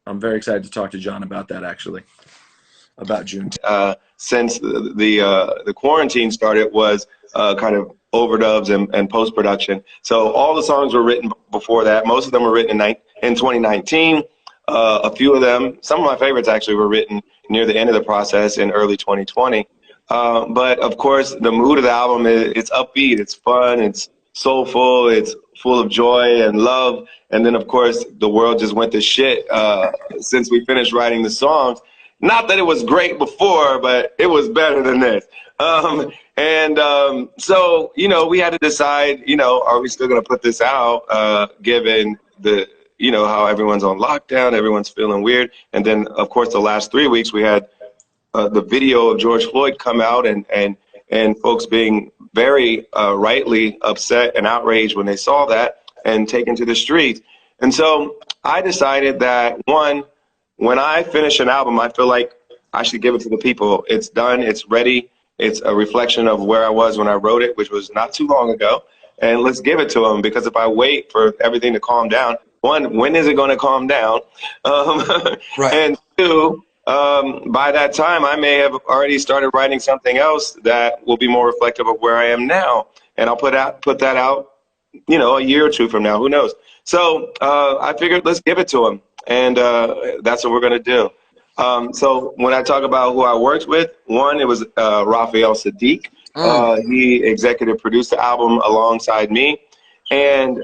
I'm very excited to talk to John about that, actually, about June. Since the quarantine started was kind of overdubs and post-production. So all the songs were written before that. Most of them were written in 2019. A few of them, some of my favorites actually, were written near the end of the process in early 2020. But of course, the mood of the album it's upbeat, it's fun, it's soulful, it's full of joy and love. And then, of course, the world just went to shit since we finished writing the songs. Not that it was great before, but it was better than this. So, you know, we had to decide, you know, are we still going to put this out given the, you know, how everyone's on lockdown, everyone's feeling weird. And then, of course, the last 3 weeks we had the video of George Floyd come out and folks being very rightly upset and outraged when they saw that and taken to the streets. And so I decided that, one, when I finish an album, I feel like I should give it to the people. It's done, it's ready, it's a reflection of where I was when I wrote it, which was not too long ago. And let's give it to them, because if I wait for everything to calm down, one, when is it going to calm down? Right. And two, by that time, I may have already started writing something else that will be more reflective of where I am now. And I'll put that out, you know, a year or two from now, who knows? So I figured let's give it to them. And that's what we're going to do. So when I talk about who I worked with, one, it was Raphael Saadiq. He executive produced the album alongside me. And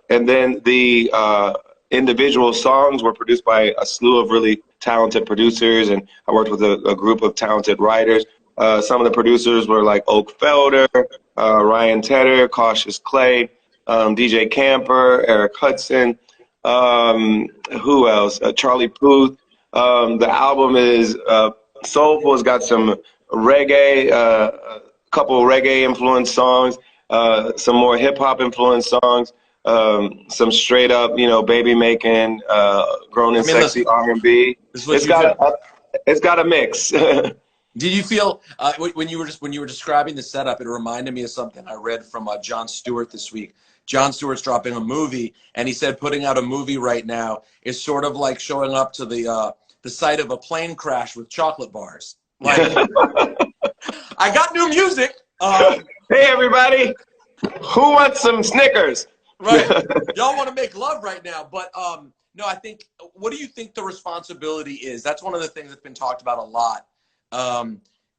then the individual songs were produced by a slew of really talented producers, and I worked with a group of talented writers. Some of the producers were like Oak Felder, Ryan Tedder, Cautious Clay, DJ Camper, Eric Hudson, who else? Charlie Puth. The album is soulful. It's got some reggae, a couple of reggae influenced songs, some more hip hop influenced songs, some straight up, you know, baby making, grown and sexy R&B. It's got a mix. Did you feel when you were describing the setup, it reminded me of something I read from Jon Stewart this week. Jon Stewart's dropping a movie, and he said putting out a movie right now is sort of like showing up to the site of a plane crash with chocolate bars. Like, I got new music. Hey everybody, who wants some Snickers? Right, y'all want to make love right now, but no, I think. What do you think the responsibility is? That's one of the things that's been talked about a lot.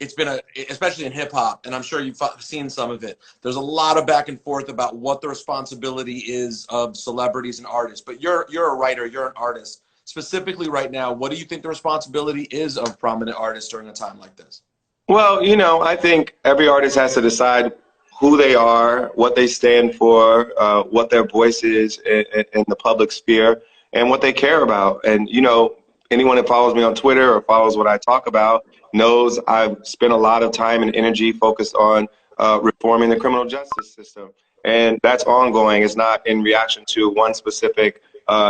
It's been especially in hip hop, and I'm sure you've seen some of it. There's a lot of back and forth about what the responsibility is of celebrities and artists. But you're a writer, you're an artist. Specifically right now, what do you think the responsibility is of prominent artists during a time like this? Well, you know, I think every artist has to decide who they are, what they stand for, what their voice is in the public sphere, and what they care about. And, you know, anyone that follows me on Twitter or follows what I talk about knows I've spent a lot of time and energy focused on reforming the criminal justice system. And that's ongoing. It's not in reaction to one specific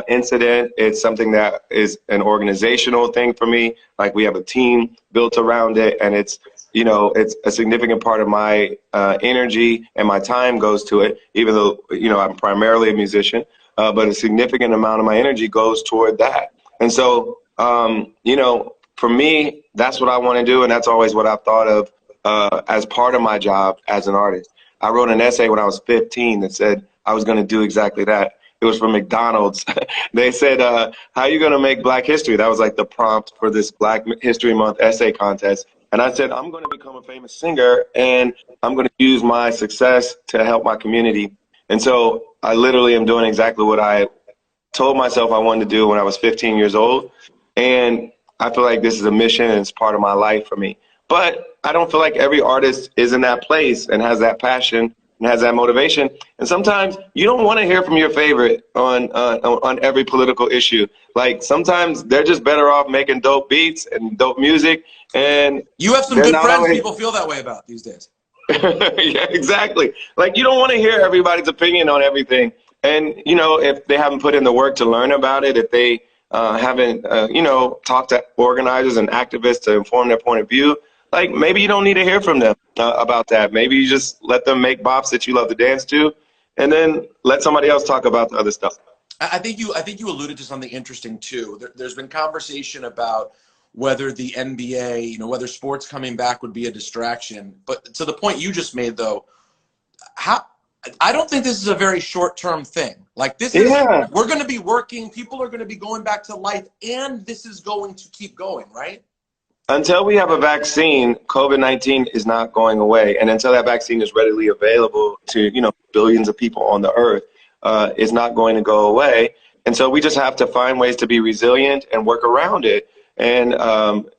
incident. It's something that is an organizational thing for me. Like, we have a team built around it, and it's, you know, it's a significant part of my energy, and my time goes to it, even though, you know, I'm primarily a musician, but a significant amount of my energy goes toward that. And so, you know, for me, that's what I want to do, and that's always what I've thought of as part of my job as an artist. I wrote an essay when I was 15 that said I was going to do exactly that. It was from McDonald's. They said, how are you going to make Black history? That was like the prompt for this Black History Month essay contest. And I said, I'm going to become a famous singer, and I'm going to use my success to help my community. And so I literally am doing exactly what I told myself I wanted to do when I was 15 years old. And I feel like this is a mission, and it's part of my life for me. But I don't feel like every artist is in that place and has that passion and has that motivation. And sometimes you don't want to hear from your favorite on every political issue. Like, sometimes they're just better off making dope beats and dope music. And you have some good friends people feel that way about these days. Yeah, exactly. Like, you don't want to hear everybody's opinion on everything. And, you know, if they haven't put in the work to learn about it, if they haven't, you know, talked to organizers and activists to inform their point of view, like, maybe you don't need to hear from them about that. Maybe you just let them make bops that you love to dance to, and then let somebody else talk about the other stuff. I think you alluded to something interesting too. There's been conversation about whether the NBA, whether sports coming back would be a distraction. But to the point you just made, though, how I don't think this is a very short-term thing. Like Yeah. we're going to be working, people are going to be going back to life, and this is going to keep going, right? Until we have a vaccine, COVID-19 is not going away. And until that vaccine is readily available to, billions of people on the earth, it's not going to go away. And so we just have to find ways to be resilient and work around it. And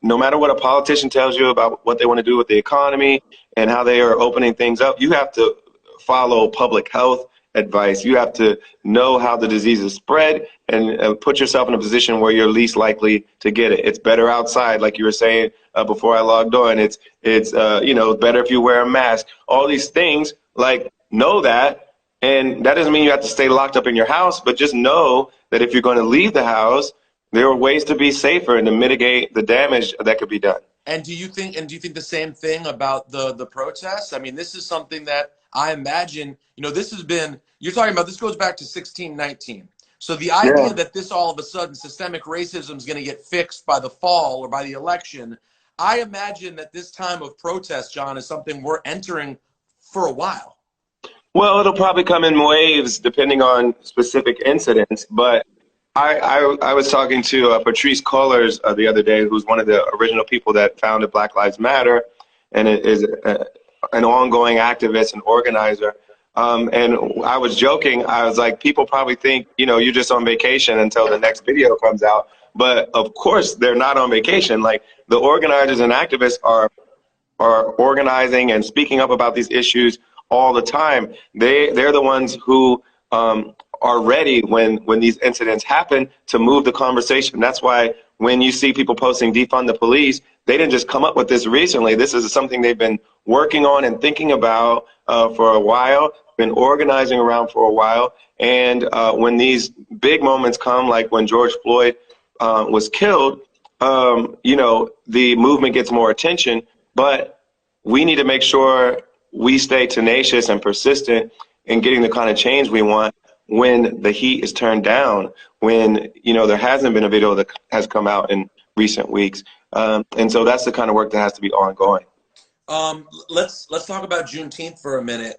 no matter what a politician tells you about what they want to do with the economy and how they are opening things up, you have to follow public health advice. You have to know how the disease is spread and put yourself in a position where you're least likely to get it. It's better outside, like you were saying before I logged on. It's better if you wear a mask. All these things, like, know that. And that doesn't mean you have to stay locked up in your house, but just know that if you're going to leave the house, there are ways to be safer and to mitigate the damage that could be done. And do you think the same thing about the protests? I mean, this is something that I imagine, this has been, you're talking about, this goes back to 1619. So the idea that this all of a sudden systemic racism is going to get fixed by the fall or by the election, I imagine that this time of protest, John, is something we're entering for a while. Well, it'll probably come in waves depending on specific incidents, but I was talking to Patrisse Cullors the other day, who's one of the original people that founded Black Lives Matter and is an ongoing activist and organizer. And I was joking. I was like, people probably think, you're just on vacation until the next video comes out. But of course, they're not on vacation. Like, the organizers and activists are organizing and speaking up about these issues all the time. They're the ones who are ready when these incidents happen to move the conversation. That's why when you see people posting defund the police, they didn't just come up with this recently. This is something they've been working on and thinking about for a while, been organizing around for a while. And when these big moments come, like when George Floyd was killed, the movement gets more attention. But we need to make sure we stay tenacious and persistent in getting the kind of change we want when the heat is turned down, when, there hasn't been a video that has come out in recent weeks. And so that's the kind of work that has to be ongoing. Let's talk about Juneteenth for a minute.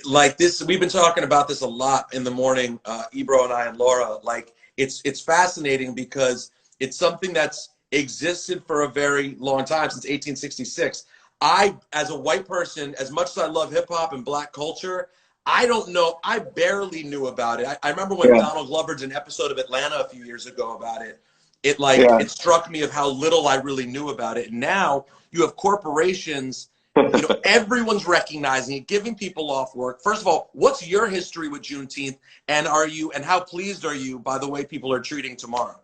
Like this, we've been talking about this a lot in the morning, Ebro and I and Laura. Like, it's fascinating because it's something that's existed for a very long time, since 1866. I, as a white person, as much as I love hip hop and black culture, I don't know. I barely knew about it. I remember when Donald Glover did an episode of Atlanta a few years ago about it. It struck me of how little I really knew about it. And now you have corporations, everyone's recognizing it, giving people off work. First of all, what's your history with Juneteenth, and how pleased are you by the way people are treating tomorrow?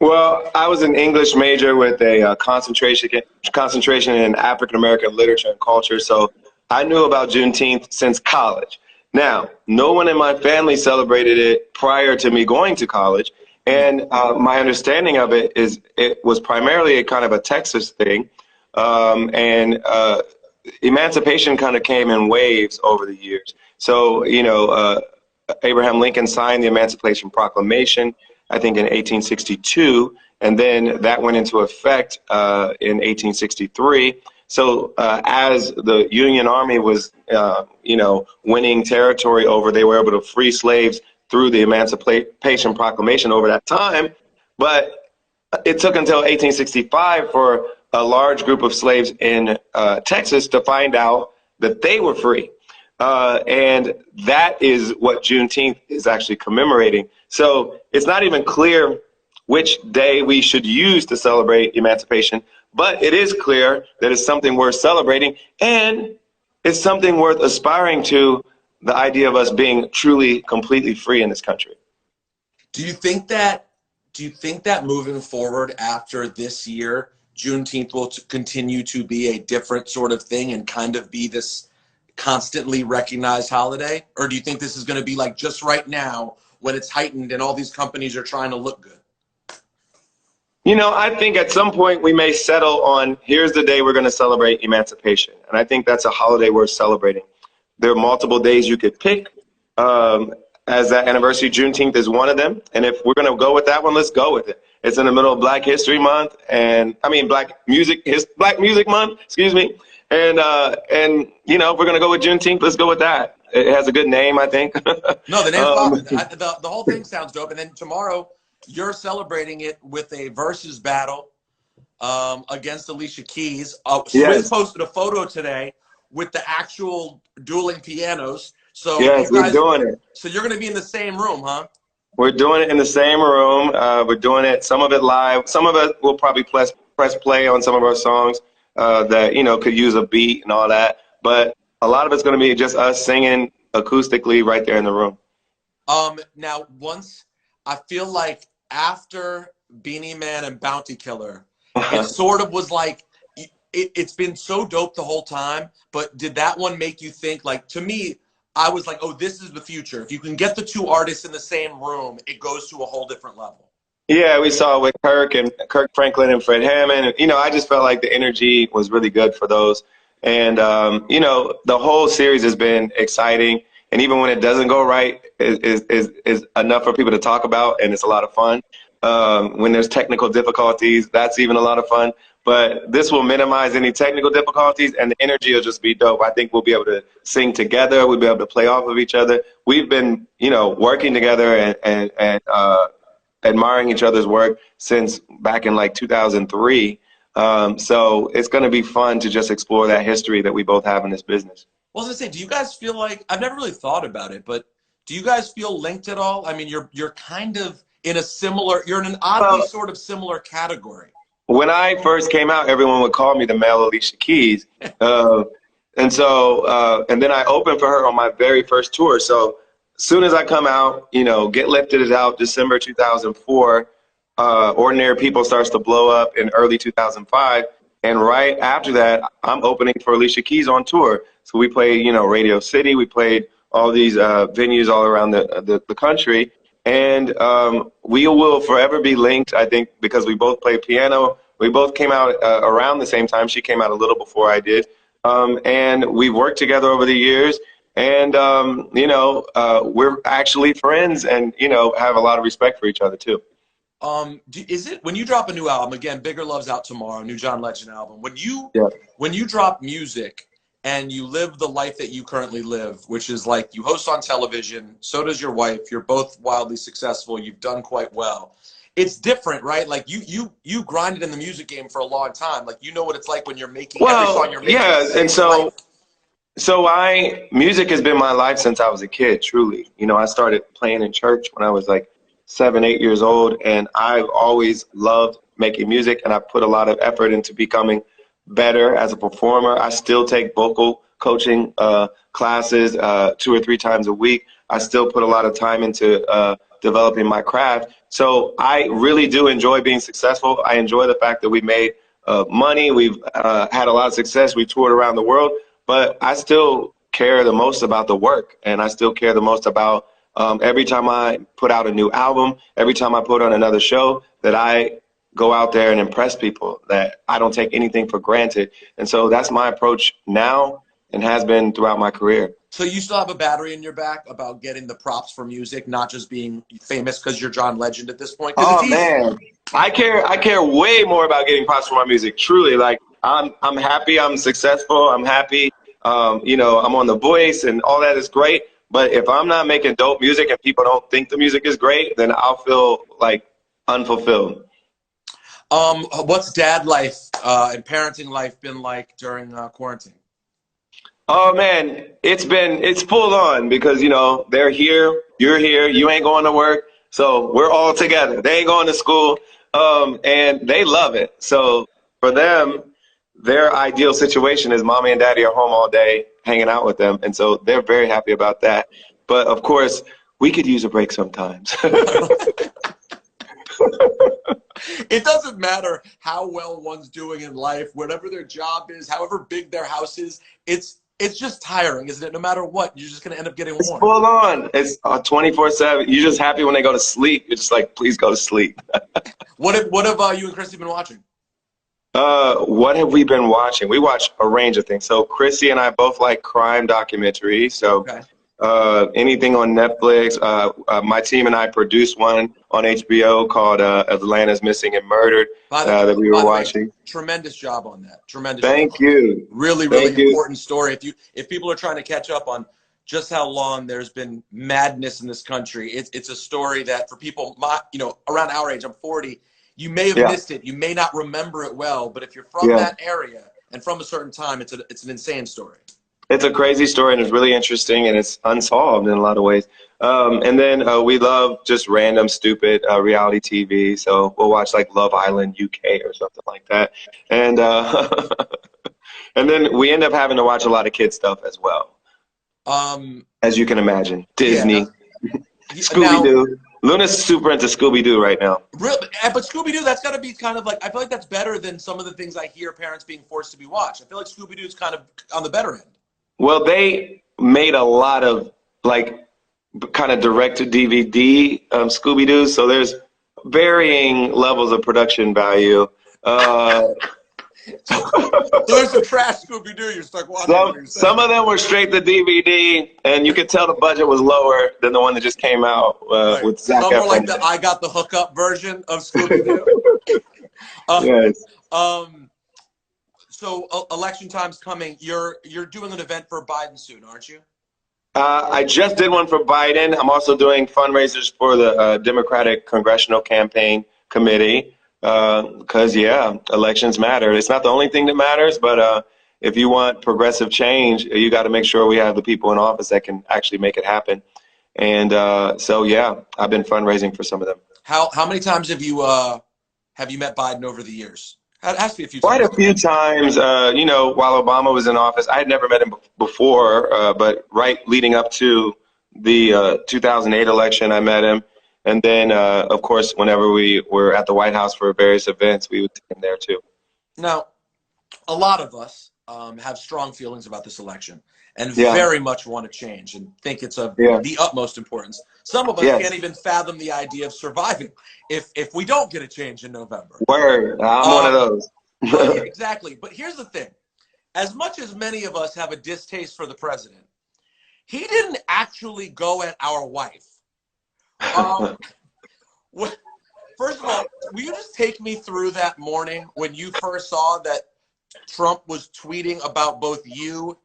Well, I was an English major with a concentration in African American literature and culture, so I knew about Juneteenth since college. Now, no one in my family celebrated it prior to me going to college, and my understanding of it is it was primarily a kind of a Texas thing, and emancipation kind of came in waves over the years. So, Abraham Lincoln signed the Emancipation Proclamation, I think in 1862, and then that went into effect in 1863. So as the Union Army was, winning territory over, they were able to free slaves through the Emancipation Proclamation over that time. But it took until 1865 for a large group of slaves in Texas to find out that they were free. And that is what Juneteenth is actually commemorating. So it's not even clear which day we should use to celebrate emancipation, but it is clear that it's something worth celebrating, and it's something worth aspiring to, the idea of us being truly, completely free in this country. Do you think that moving forward after this year, Juneteenth will continue to be a different sort of thing and kind of be this constantly recognized holiday? Or do you think this is going to be like just right now when it's heightened and all these companies are trying to look good? I think at some point we may settle on, here's the day we're going to celebrate emancipation. And I think that's a holiday worth celebrating. There are multiple days you could pick. as that anniversary. Juneteenth is one of them. And if we're going to go with that one, let's go with it. It's in the middle of Black History Month, and I mean Black Music Month, excuse me. And you know, if we're going to go with Juneteenth, let's go with that. It has a good name, I think. No, the name's the whole thing sounds dope. And then tomorrow, you're celebrating it with a versus battle against Alicia Keys. Swizz posted a photo today with the actual dueling pianos. So yes, we're doing it. So you're going to be in the same room, huh? We're doing it in the same room. We're doing it, some of it live. Some of it will probably press play on some of our songs that, you know, could use a beat and all that. But a lot of it's going to be just us singing acoustically right there in the room. Now, once I feel like after Beanie Man and Bounty Killer, it sort of was like, it's been so dope the whole time. But did that one make you think, like, to me, I was like, oh, this is the future. If you can get the two artists in the same room, it goes to a whole different level. Yeah, we saw it with Kirk Franklin and Fred Hammond. You know, I just felt like the energy was really good for those. And, you know, the whole series has been exciting. And even when it doesn't go right, is enough for people to talk about, and it's a lot of fun. When there's technical difficulties, that's even a lot of fun. But this will minimize any technical difficulties, and the energy will just be dope. I think we'll be able to sing together. We'll be able to play off of each other. We've been, you know, working together and admiring each other's work since back in like 2003. So it's going to be fun to just explore that history that we both have in this business. Well, I was going to say, do you guys feel like, I've never really thought about it, but do you guys feel linked at all? I mean, you're kind of in a similar, you're in an oddly sort of similar category. When I first came out, everyone would call me the male Alicia Keys. And then I opened for her on my very first tour. So as soon as I come out, you know, Get Lifted is out December 2004. Ordinary People starts to blow up in early 2005. And right after that, I'm opening for Alicia Keys on tour. So we played, you know, Radio City. We played all these venues all around the country. And we will forever be linked, I think, because we both play piano. We both came out around the same time. She came out a little before I did. And we've worked together over the years. And, you know, we're actually friends and, you know, have a lot of respect for each other, too. Is it, when you drop a new album, again, Bigger Love's out tomorrow, new John Legend album, when you drop music and you live the life that you currently live, which is like you host on television, so does your wife, you're both wildly successful, you've done quite well. It's different, right? Like you grinded in the music game for a long time. Like, you know what it's like when you're making every song you're making. Yeah, and so music has been my life since I was a kid, truly. You know, I started playing in church when I was like 7, 8 years old, and I've always loved making music, and I put a lot of effort into becoming better as a performer. I still take vocal coaching classes 2 or 3 times a week. I still put a lot of time into developing my craft. So I really do enjoy being successful. I enjoy the fact that we made money. We've had a lot of success. We toured around the world, but I still care the most about the work, and I still care the most about every time I put out a new album, every time I put on another show, that I go out there and impress people, that I don't take anything for granted. And so that's my approach now and has been throughout my career. So you still have a battery in your back about getting the props for music, not just being famous because you're John Legend at this point? Oh, man. I care way more about getting props for my music, truly. Like, I'm happy I'm successful. I'm happy, you know, I'm on The Voice and all that is great. But if I'm not making dope music and people don't think the music is great, then I'll feel like unfulfilled. What's dad life and parenting life been like during quarantine? Oh man, it's full on because, you know, they're here, you're here, you ain't going to work, so we're all together. They ain't going to school, and they love it. So for them, their ideal situation is mommy and daddy are home all day hanging out with them, and so they're very happy about that. But of course, we could use a break sometimes. It doesn't matter how well one's doing in life, whatever their job is, however big their house is, it's just tiring, isn't it? No matter what, you're just going to end up getting worn. It's full on. It's 24/7. You're just happy when they go to sleep. You're just like, please go to sleep. What have you and Chrissy been watching? What have we been watching? We watch a range of things. So Chrissy and I both like crime documentaries. So anything on Netflix. My team and I produced one on HBO called Atlanta's Missing and Murdered that we were watching. Tremendous job on that. Tremendous job. Thank you. Really, really important story. If people are trying to catch up on just how long there's been madness in this country, it's a story that for people, around our age, I'm 40, you may have missed it. You may not remember it well, but if you're from that area and from a certain time, it's an insane story. It's a crazy story, and it's really interesting, and it's unsolved in a lot of ways. And then we love just random, stupid reality TV. So we'll watch like Love Island UK or something like that. And and then we end up having to watch a lot of kid stuff as well. As you can imagine, Disney, Scooby-Doo. Luna's super into Scooby-Doo right now. Really? But Scooby-Doo, that's got to be kind of like, I feel like that's better than some of the things I hear parents being forced to be watched. I feel like Scooby-Doo is kind of on the better end. Well, they made a lot of like kind of direct-to-DVD Scooby-Doo, so there's varying levels of production value. There's some trash Scooby-Doo you're stuck watching. Some of them were straight to DVD, and you could tell the budget was lower than the one that just came out with Zac Efron. Some were like the I Got the Hookup version of Scooby-Doo. Yes. So election time's coming. You're doing an event for Biden soon, aren't you? I just did one for Biden. I'm also doing fundraisers for the Democratic Congressional Campaign Committee because, elections matter. It's not the only thing that matters, but if you want progressive change, you got to make sure we have the people in office that can actually make it happen. And so, I've been fundraising for some of them. How many times have you met Biden over the years? It has to be a few times. Quite a few times, while Obama was in office. I had never met him before, but right leading up to the 2008 election, I met him. And then, of course, whenever we were at the White House for various events, we would see him there too. Now, a lot of us have strong feelings about this election and very much want to change and think it's of the utmost importance. Some of us can't even fathom the idea of surviving if we don't get a change in November. Word, I'm one of those. Exactly. But here's the thing. As much as many of us have a distaste for the president, he didn't actually go at our wife. First of all, will you just take me through that morning when you first saw that Trump was tweeting about both you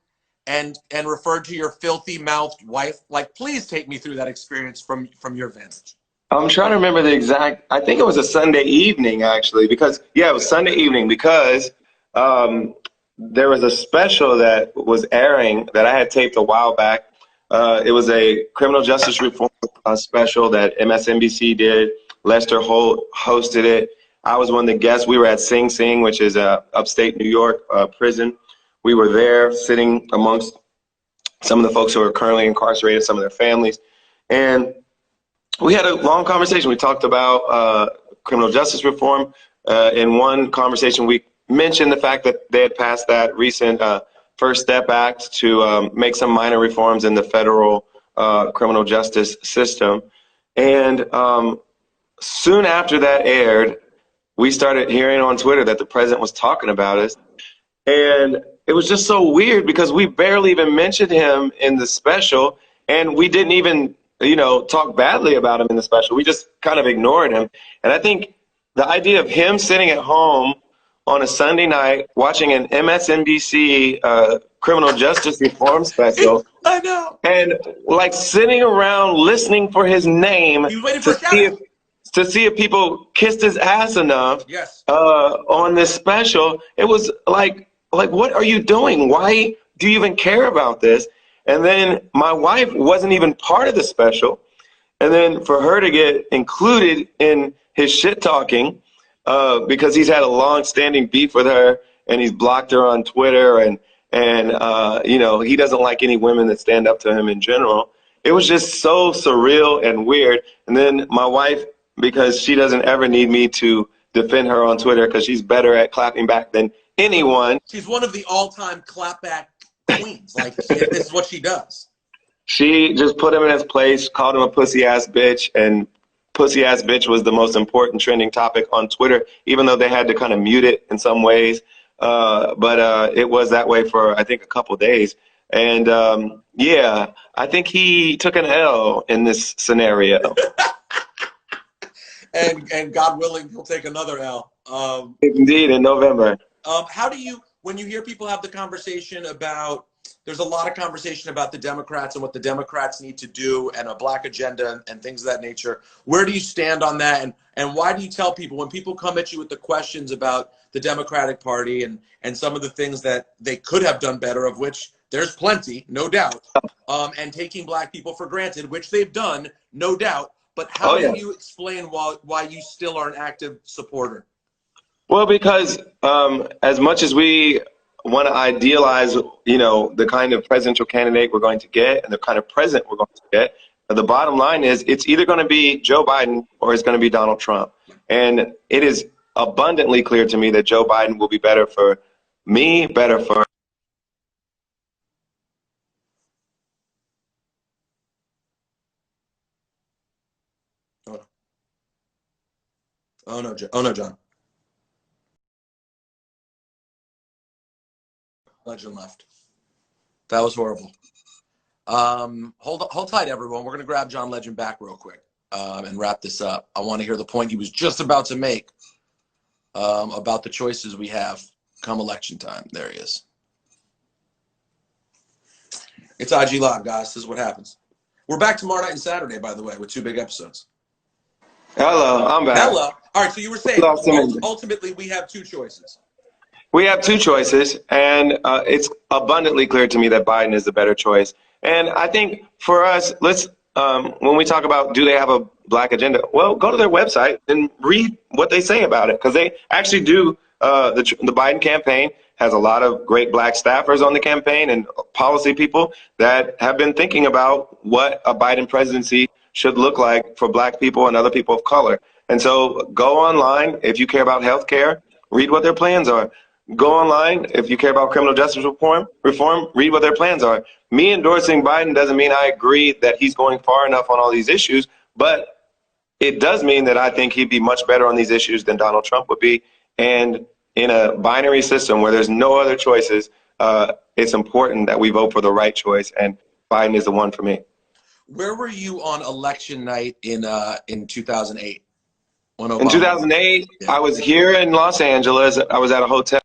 and referred to your filthy mouthed wife? Like, please take me through that experience from your vantage. I'm trying to remember the exact, I think it was a Sunday evening actually, because it was Sunday evening because there was a special that was airing that I had taped a while back. It was a criminal justice reform special that MSNBC did. Lester Holt hosted it. I was one of the guests. We were at Sing Sing, which is a upstate New York prison. We were there sitting amongst some of the folks who are currently incarcerated, some of their families. And we had a long conversation. We talked about criminal justice reform. In one conversation, we mentioned the fact that they had passed that recent First Step Act to make some minor reforms in the federal criminal justice system. And soon after that aired, we started hearing on Twitter that the president was talking about us. And it was just so weird because we barely even mentioned him in the special, and we didn't even, talk badly about him in the special. We just kind of ignored him. And I think the idea of him sitting at home on a Sunday night watching an MSNBC criminal justice reform special. I know. And like sitting around listening for his name to see if people kissed his ass enough on this special. It was like, what are you doing? Why do you even care about this? And then my wife wasn't even part of the special. And then for her to get included in his shit talking, because he's had a long-standing beef with her, and he's blocked her on Twitter, and he doesn't like any women that stand up to him in general. It was just so surreal and weird. And then my wife, because she doesn't ever need me to defend her on Twitter because she's better at clapping back than anyone. She's one of the all-time clapback queens. Like, this is what she does. She just put him in his place, called him a pussy-ass bitch, and pussy-ass bitch was the most important trending topic on Twitter, even though they had to kind of mute it in some ways. But it was that way for, I think, a couple days. And yeah, I think he took an L in this scenario. And God willing, he'll take another L. Indeed, in November. How do you, when you hear people have the conversation about, there's a lot of conversation about the Democrats and what the Democrats need to do and a black agenda and things of that nature. Where do you stand on that? And why do you tell people when people come at you with the questions about the Democratic Party and some of the things that they could have done better, of which there's plenty, no doubt, and taking black people for granted, which they've done, no doubt. But how do you explain why you still are an active supporter? Well, because as much as we want to idealize, the kind of presidential candidate we're going to get and the kind of president we're going to get, the bottom line is it's either going to be Joe Biden or it's going to be Donald Trump. And it is abundantly clear to me that Joe Biden will be better for me, better for Oh no, John. Legend left. That was horrible. Hold tight, everyone. We're gonna grab John Legend back real quick and wrap this up. I want to hear the point he was just about to make about the choices we have come election time. There he is. It's IG Live, guys. This is what happens. We're back tomorrow night and Saturday, by the way, with 2 big episodes. Hello, I'm back. Hello. All right, so you were saying ultimately we have 2 choices. We have 2 choices, and it's abundantly clear to me that Biden is the better choice. And I think for us, let's when we talk about do they have a black agenda, well, go to their website and read what they say about it, because they actually do. The Biden campaign has a lot of great black staffers on the campaign and policy people that have been thinking about what a Biden presidency should look like for black people and other people of color. And so go online if you care about health care, read what their plans are. Go online if you care about criminal justice reform, read what their plans are. Me endorsing Biden doesn't mean I agree that he's going far enough on all these issues, but it does mean that I think he'd be much better on these issues than Donald Trump would be. And in a binary system where there's no other choices, it's important that we vote for the right choice, and Biden is the one for me. Where were you on election night in 2008? In 2008, yeah. I was here in Los Angeles. I was at a hotel.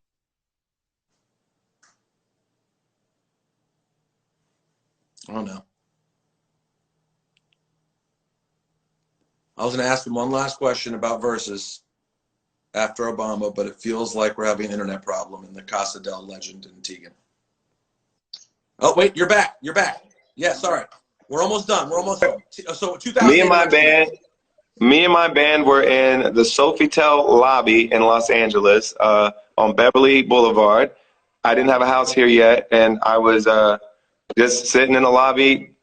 Oh no. I was going to ask him one last question about Versus after Obama, but it feels like we're having an internet problem in the Casa del Legend in Teagan. Oh, wait, you're back. You're back. Yeah, sorry. We're almost done. We're almost done. So 2000. Me and my band were in the Sofitel lobby in Los Angeles on Beverly Boulevard. I didn't have a house here yet, and I was just sitting in the lobby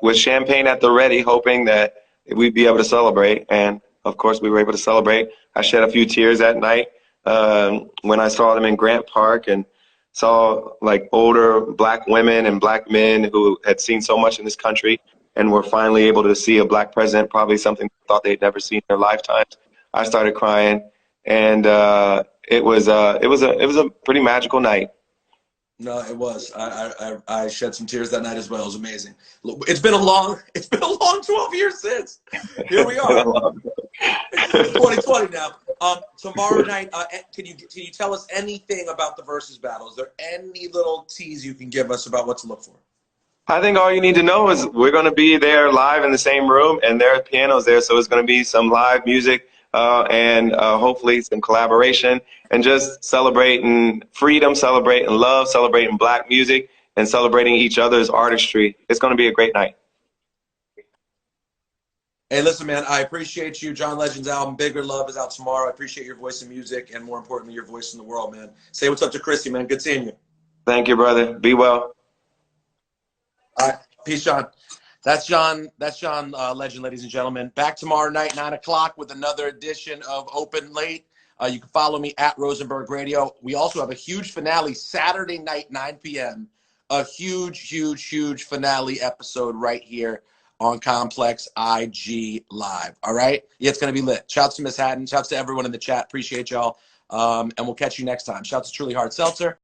with champagne at the ready, hoping that we'd be able to celebrate. And of course, we were able to celebrate. I shed a few tears that night when I saw them in Grant Park and saw like older black women and black men who had seen so much in this country and were finally able to see a black president, probably something they thought they'd never seen in their lifetimes. I started crying, and it was a pretty magical night. No, it was. I shed some tears that night as well. It was amazing. It's been a long 12 years since. Here we are. It's 2020 now. Tomorrow night, can you tell us anything about the Versus battle? Is there any little tease you can give us about what to look for? I think all you need to know is we're going to be there live in the same room, and there are pianos there, so it's going to be some live music and hopefully some collaboration, and just celebrating freedom, celebrating love, celebrating black music, and celebrating each other's artistry. It's going to be a great night. Hey, listen, man, I appreciate you. John Legend's album, Bigger Love, is out tomorrow. I appreciate your voice in music, and more importantly, your voice in the world, man. Say what's up to Chrissy, man. Good seeing you. Thank you, brother. Be well. All right. Peace, John. That's John Legend, ladies and gentlemen. Back tomorrow night, 9 o'clock, with another edition of Open Late. You can follow me at Rosenberg Radio. We also have a huge finale Saturday night, 9 p.m. A huge, huge, huge finale episode right here on Complex IG Live. All right? Yeah, it's going to be lit. Shouts to Miss Hatton. Shouts to everyone in the chat. Appreciate y'all. And we'll catch you next time. Shouts to Truly Hard Seltzer.